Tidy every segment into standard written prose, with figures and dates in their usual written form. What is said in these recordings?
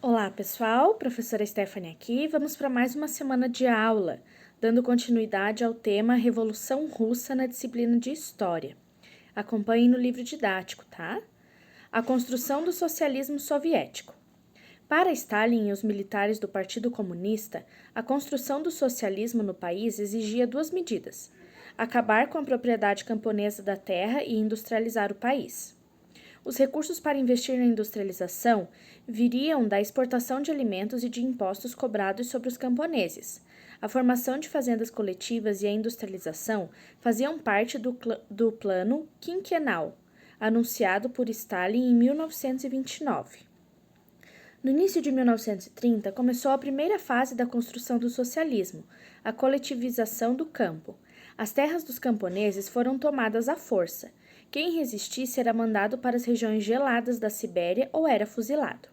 Olá, pessoal. Professora Stephanie aqui. Vamos para mais uma semana de aula, dando continuidade ao tema Revolução Russa na disciplina de História. Acompanhe no livro didático, tá? A construção do socialismo soviético. Para Stalin e os militares do Partido Comunista, a construção do socialismo no país exigia duas medidas: acabar com a propriedade camponesa da terra e industrializar o país. Os recursos para investir na industrialização viriam da exportação de alimentos e de impostos cobrados sobre os camponeses. A formação de fazendas coletivas e a industrialização faziam parte do plano quinquenal, anunciado por Stalin em 1929. No início de 1930, começou a primeira fase da construção do socialismo, a coletivização do campo. As terras dos camponeses foram tomadas à força. Quem resistisse era mandado para as regiões geladas da Sibéria ou era fuzilado.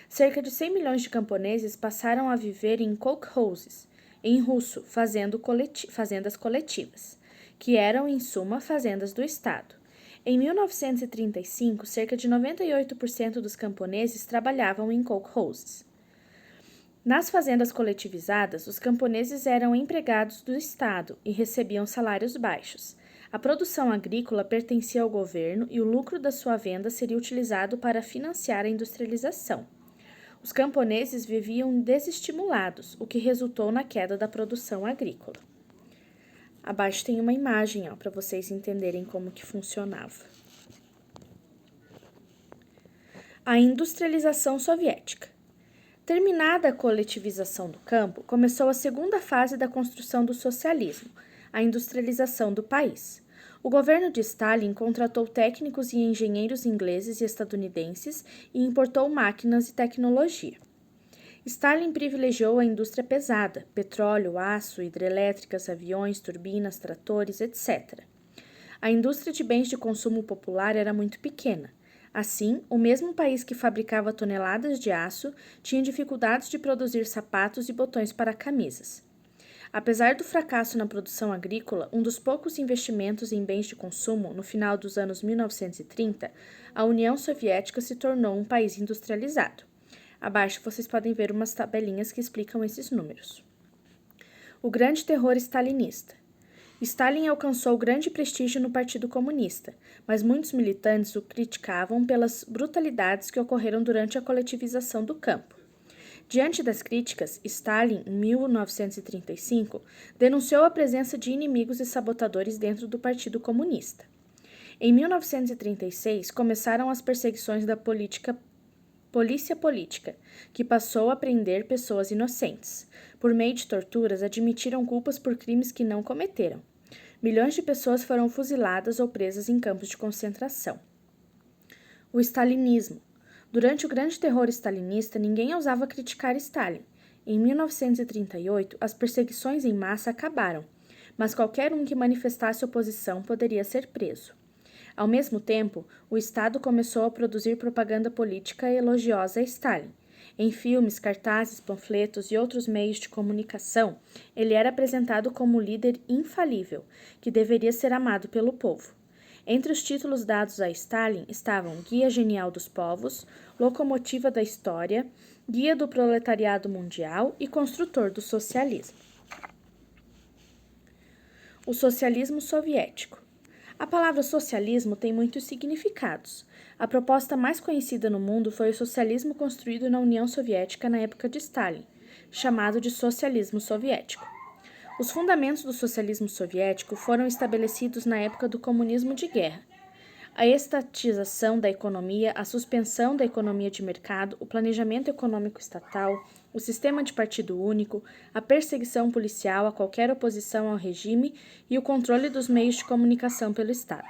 Cerca de 100 milhões de camponeses passaram a viver em kolkhozes, em russo, fazendas coletivas, que eram, em suma, fazendas do Estado. Em 1935, cerca de 98% dos camponeses trabalhavam em kolkhozes. Nas fazendas coletivizadas, os camponeses eram empregados do Estado e recebiam salários baixos. A produção agrícola pertencia ao governo e o lucro da sua venda seria utilizado para financiar a industrialização. Os camponeses viviam desestimulados, o que resultou na queda da produção agrícola. Abaixo tem uma imagem para vocês entenderem como que funcionava. A industrialização soviética. Terminada a coletivização do campo, começou a segunda fase da construção do socialismo, a industrialização do país. O governo de Stalin contratou técnicos e engenheiros ingleses e estadunidenses e importou máquinas e tecnologia. Stalin privilegiou a indústria pesada, petróleo, aço, hidrelétricas, aviões, turbinas, tratores, etc. A indústria de bens de consumo popular era muito pequena. Assim, o mesmo país que fabricava toneladas de aço tinha dificuldades de produzir sapatos e botões para camisas. Apesar do fracasso na produção agrícola, um dos poucos investimentos em bens de consumo no final dos anos 1930, a União Soviética se tornou um país industrializado. Abaixo vocês podem ver umas tabelinhas que explicam esses números. O grande terror stalinista. Stalin alcançou grande prestígio no Partido Comunista, mas muitos militantes o criticavam pelas brutalidades que ocorreram durante a coletivização do campo. Diante das críticas, Stalin, em 1935, denunciou a presença de inimigos e sabotadores dentro do Partido Comunista. Em 1936, começaram as perseguições da polícia política, que passou a prender pessoas inocentes. Por meio de torturas, admitiram culpas por crimes que não cometeram. Milhões de pessoas foram fuziladas ou presas em campos de concentração. O stalinismo. Durante o grande terror stalinista, ninguém ousava criticar Stalin. Em 1938, as perseguições em massa acabaram, mas qualquer um que manifestasse oposição poderia ser preso. Ao mesmo tempo, o Estado começou a produzir propaganda política elogiosa a Stalin. Em filmes, cartazes, panfletos e outros meios de comunicação, ele era apresentado como o líder infalível, que deveria ser amado pelo povo. Entre os títulos dados a Stalin estavam Guia Genial dos Povos, Locomotiva da História, Guia do Proletariado Mundial e Construtor do Socialismo. O socialismo soviético. A palavra socialismo tem muitos significados. A proposta mais conhecida no mundo foi o socialismo construído na União Soviética na época de Stalin, chamado de socialismo soviético. Os fundamentos do socialismo soviético foram estabelecidos na época do comunismo de guerra. A estatização da economia, a suspensão da economia de mercado, o planejamento econômico estatal, o sistema de partido único, a perseguição policial a qualquer oposição ao regime e o controle dos meios de comunicação pelo Estado.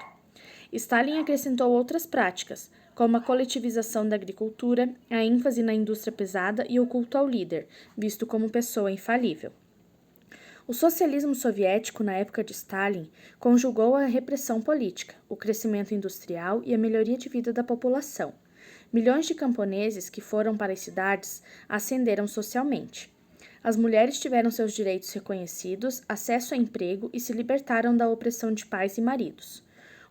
Stalin acrescentou outras práticas, como a coletivização da agricultura, a ênfase na indústria pesada e o culto ao líder, visto como pessoa infalível. O socialismo soviético, na época de Stalin, conjugou a repressão política, o crescimento industrial e a melhoria de vida da população. Milhões de camponeses que foram para as cidades ascenderam socialmente. As mulheres tiveram seus direitos reconhecidos, acesso a emprego e se libertaram da opressão de pais e maridos.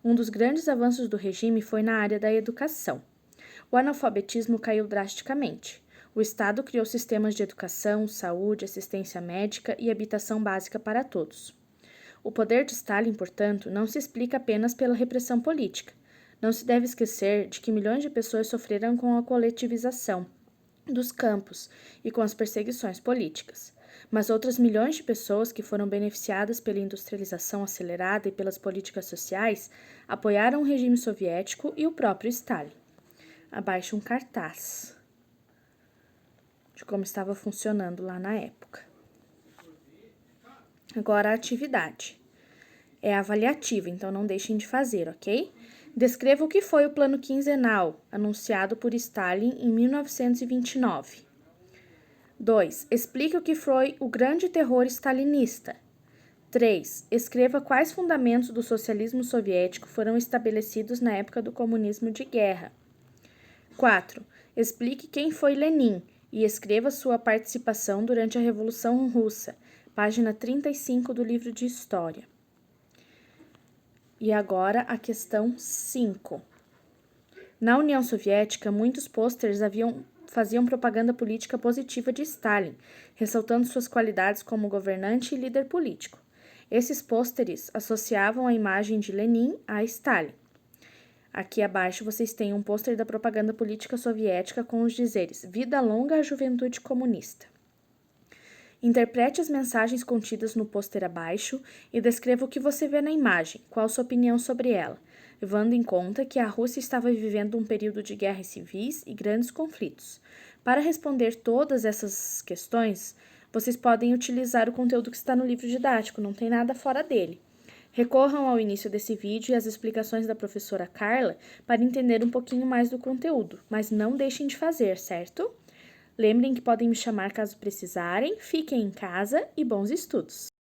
Um dos grandes avanços do regime foi na área da educação. O analfabetismo caiu drasticamente. O Estado criou sistemas de educação, saúde, assistência médica e habitação básica para todos. O poder de Stalin, portanto, não se explica apenas pela repressão política. Não se deve esquecer de que milhões de pessoas sofreram com a coletivização dos campos e com as perseguições políticas. Mas outras milhões de pessoas que foram beneficiadas pela industrialização acelerada e pelas políticas sociais apoiaram o regime soviético e o próprio Stalin. Abaixo um cartaz de como estava funcionando lá na época. Agora a atividade. É avaliativa, então não deixem de fazer, ok? Descreva o que foi o plano quinzenal anunciado por Stalin em 1929. 2. Explique o que foi o grande terror stalinista. 3. Escreva quais fundamentos do socialismo soviético foram estabelecidos na época do comunismo de guerra. 4. Explique quem foi Lenin e escreva sua participação durante a Revolução Russa, página 35 do livro de História. E agora a questão 5. Na União Soviética, muitos pôsteres faziam propaganda política positiva de Stalin, ressaltando suas qualidades como governante e líder político. Esses pôsteres associavam a imagem de Lenin a Stalin. Aqui abaixo vocês têm um pôster da propaganda política soviética com os dizeres "Vida longa à juventude comunista". Interprete as mensagens contidas no pôster abaixo e descreva o que você vê na imagem, qual sua opinião sobre ela, levando em conta que a Rússia estava vivendo um período de guerras civis e grandes conflitos. Para responder todas essas questões, vocês podem utilizar o conteúdo que está no livro didático, não tem nada fora dele. Recorram ao início desse vídeo e às explicações da professora Carla para entender um pouquinho mais do conteúdo, mas não deixem de fazer, certo? Lembrem que podem me chamar caso precisarem, fiquem em casa e bons estudos!